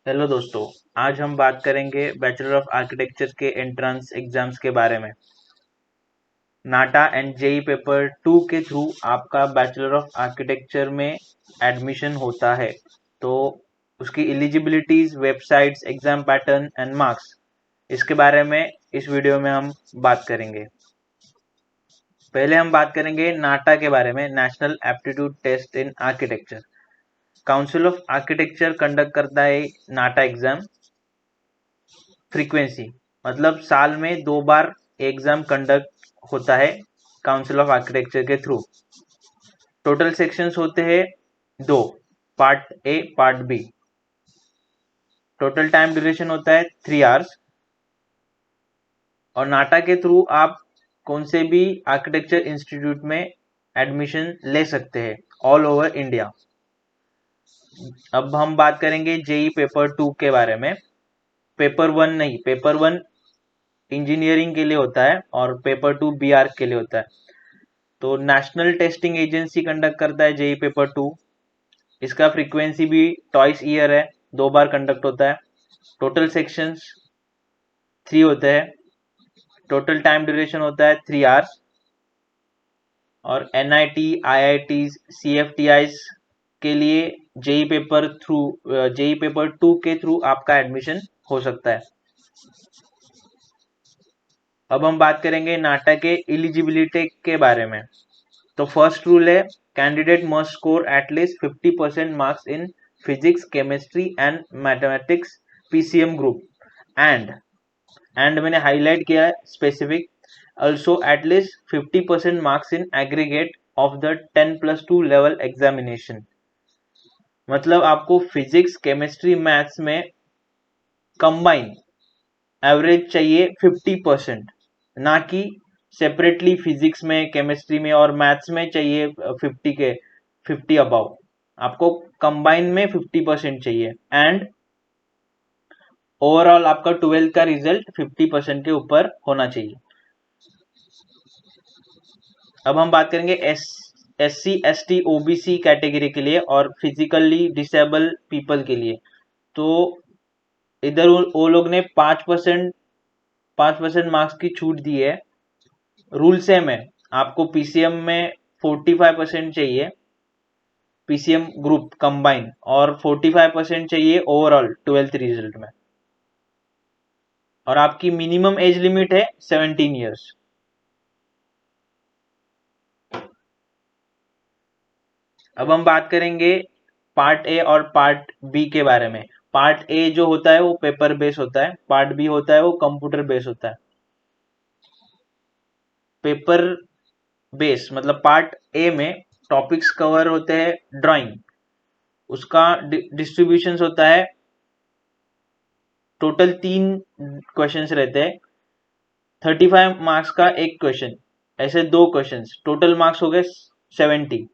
Hello दोस्तों। आज हम बात करेंगे बैचलर ऑफ आर्किटेक्चर के एंट्रेंस एग्जाम्स के बारे में। नाटा एंड जेई पेपर 2 के थ्रू आपका बैचलर ऑफ आर्किटेक्चर में एडमिशन होता है। तो उसकी eligibilities, websites, exam pattern and marks, इसके बारे में इस वीडियो में हम बात करेंगे। पहले हम बात करेंगे नाटा के बारे में, national aptitude test in architecture. Council of architecture conduct करता है नाटा एग्जाम। फ्रीक्वेंसी मतलब साल में 2 बार एग्जाम कंडक्ट होता है काउंसिल ऑफ आर्किटेक्चर के थ्रू। टोटल सेक्शंस होते हैं 2, part A part B. Total time duration होता है 3 आवर्स। और नाटा के थ्रू आप कौन से भी आर्किटेक्चर इंस्टीट्यूट में एडमिशन ले सकते हैं ऑल ओवर इंडिया। अब हम बात करेंगे जेई पेपर 2 के बारे में। पेपर 1 नहीं, पेपर 1 इंजीनियरिंग के लिए होता है और पेपर 2 बीआर के लिए होता है। तो नेशनल टेस्टिंग एजेंसी कंडक्ट करता है जेई पेपर 2। इसका फ्रीक्वेंसी भी ट्वाइस ईयर है, 2 बार कंडक्ट होता है। टोटल सेक्शंस 3 होते हैं। टोटल टाइम ड्यूरेशन होता है 3 आवर्स। और एनआईटी, आईआईटी, सीएफटीआईज के लिए जेई पेपर 2 के थ्रू आपका एडमिशन हो सकता है। अब हम बात करेंगे नाटा के एलिजिबिलिटी के बारे में। तो फर्स्ट रूल है, candidate must score at least 50% marks in physics, chemistry and mathematics PCM group and मैंने हाईलाइट किया है specific, also at least 50% marks in aggregate of the 10+2 level examination. मतलब आपको फिजिक्स, केमिस्ट्री, मैथ्स में कंबाइन एवरेज चाहिए 50%, ना कि सेपरेटली फिजिक्स में, केमिस्ट्री में और मैथ्स में चाहिए 50 अबाउ। आपको कंबाइन में 50% चाहिए। एंड ओवरऑल आपका 12th का रिजल्ट 50% के ऊपर होना चाहिए। अब हम बात करेंगे एससी, एसटी, ओबीसी कैटेगरी के लिए और फिजिकली डिसेबल पीपल के लिए। तो इधर वो लोग ने 5% मार्क्स की छूट दी है। रूल सेम है, आपको पीसीएम में 45% चाहिए, पीसीएम ग्रुप कंबाइन, और 45% चाहिए ओवरऑल 12th रिजल्ट में। और आपकी मिनिमम एज लिमिट है 17 ईयर्स। अब हम बात करेंगे पार्ट ए और पार्ट बी के बारे में। पार्ट ए जो होता है वो पेपर बेस होता है, पार्ट बी होता है वो कंप्यूटर बेस होता है। पेपर बेस मतलब पार्ट ए में टॉपिक्स कवर होते हैं ड्राइंग, उसका डिस्ट्रीब्यूशन होता है, टोटल 3 क्वेश्चंस रहते हैं, 35 मार्क्स का एक क्वेश्चन, ऐसे 2 क्वेश्चंस, टोटल मार्क्स हो गए 70।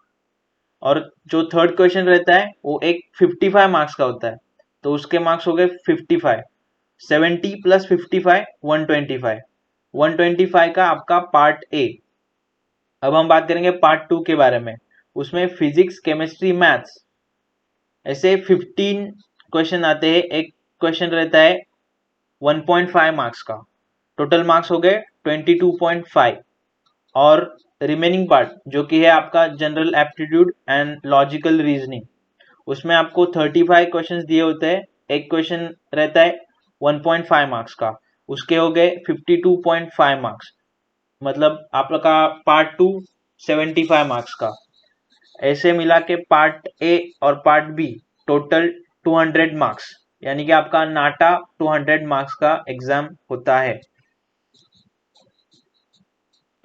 और जो थर्ड क्वेश्चन रहता है वो एक 55 मार्क्स का होता है, तो उसके मार्क्स हो गए 55। 70 प्लस 55 125, 125 का आपका पार्ट ए। अब हम बात करेंगे पार्ट 2 के बारे में। उसमें फिजिक्स, केमिस्ट्री, मैथ्स, ऐसे 15 क्वेश्चन आते हैं। एक क्वेश्चन रहता है 1.5 मार्क्स का, टोटल मार्क्स हो गए 22.5। और रिमेनिंग पार्ट जो कि है आपका general aptitude and logical reasoning, उसमें आपको 35 क्वेश्चंस दिए होते हैं। एक क्वेश्चन रहता है 1.5 मार्क्स का, उसके हो गए 52.5 मार्क्स। मतलब आपका पार्ट 2 75 मार्क्स का। ऐसे मिला के पार्ट ए और पार्ट बी टोटल 200 मार्क्स, यानी कि आपका नाटा 200 मार्क्स का एग्जाम होता है।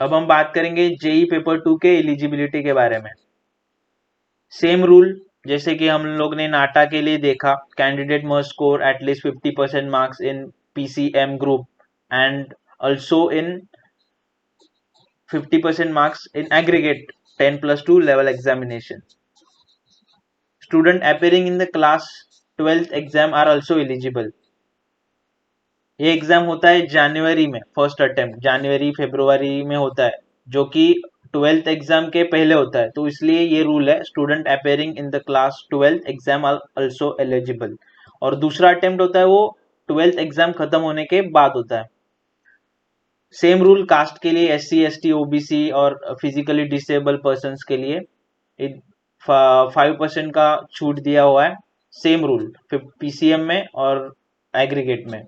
अब हम बात करेंगे जेई पेपर 2 के एलिजिबिलिटी के बारे में। सेम रूल जैसे कि हम लोग ने नाटा के लिए देखा, candidate must score at least 50% marks in PCM group and also in 50% marks in aggregate 10+2 level examination. Student appearing in the class 12th exam are also eligible. ये एग्जाम होता है जनवरी में, फर्स्ट अटेम्प्ट जनवरी फरवरी में होता है, जो कि 12th एग्जाम के पहले होता है। तो इसलिए ये रूल है, student appearing in the class 12th exam are also eligible. और दूसरा अटेम्प्ट होता है वो 12th एग्जाम खत्म होने के बाद होता है। सेम रूल कास्ट के लिए, SC ST OBC और फिजिकली डिसेबल पर्सन्स के लिए 5% का छूट दिया हुआ है। सेम रूल PCM में और एग्रीगेट में।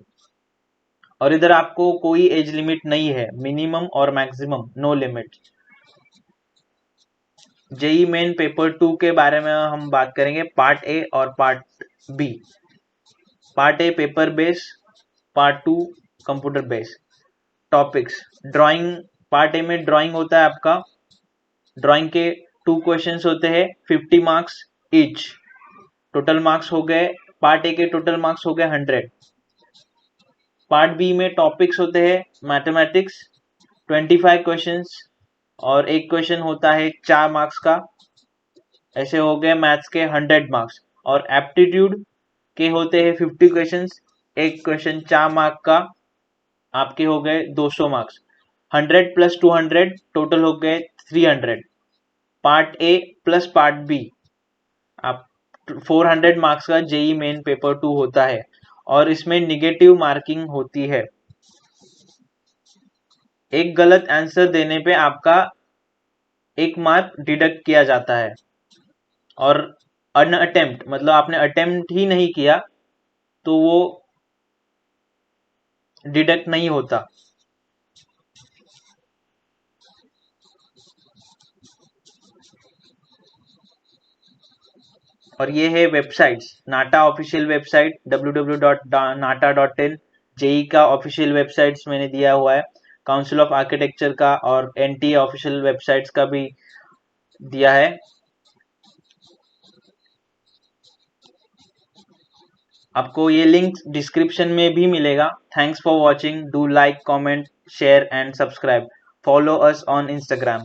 और इधर आपको कोई एज लिमिट नहीं है, मिनिमम और maximum, no limit. JEE Main paper 2 के बारे में हम बात करेंगे, पार्ट ए और part B. Part A paper base, part 2 computer base. Topics, drawing, part A में ड्राइंग होता है आपका। ड्राइंग के 2 क्वेश्चंस होते हैं, 50 मार्क्स ईच। टोटल मार्क्स हो गए, पार्ट ए के टोटल मार्क्स हो गए 100। पार्ट बी में टॉपिक्स होते हैं मैथमेटिक्स, 25 क्वेश्चंस और एक क्वेश्चन होता है 4 मार्क्स का। ऐसे हो गए मैथ्स के 100 मार्क्स। और एप्टीट्यूड के होते हैं 50 क्वेश्चंस, एक क्वेश्चन 4 मार्क का, आपके हो गए 200 मार्क्स। 100 प्लस 200 टोटल हो गए 300। Part A plus part B, आप 400 मार्क्स का जेई मेन पेपर 2 होता है और इसमें निगेटिव मार्किंग होती है। एक गलत आंसर देने पे आपका 1 मार्क डिडक्ट किया जाता है। और अन अटेम्प्ट मतलब आपने अटेम्प्ट ही नहीं किया तो वो डिडक्ट नहीं होता। और ये है वेबसाइट्स, नाटा ऑफिशियल वेबसाइट www.nata.in। जेई का ऑफिशियल वेबसाइट्स मैंने दिया हुआ है, काउंसिल ऑफ आर्किटेक्चर का और NTA ऑफिशियल वेबसाइट्स का भी दिया है। आपको ये लिंक डिस्क्रिप्शन में भी मिलेगा। Thanks for watching, do like, comment, share and subscribe. Follow us on Instagram।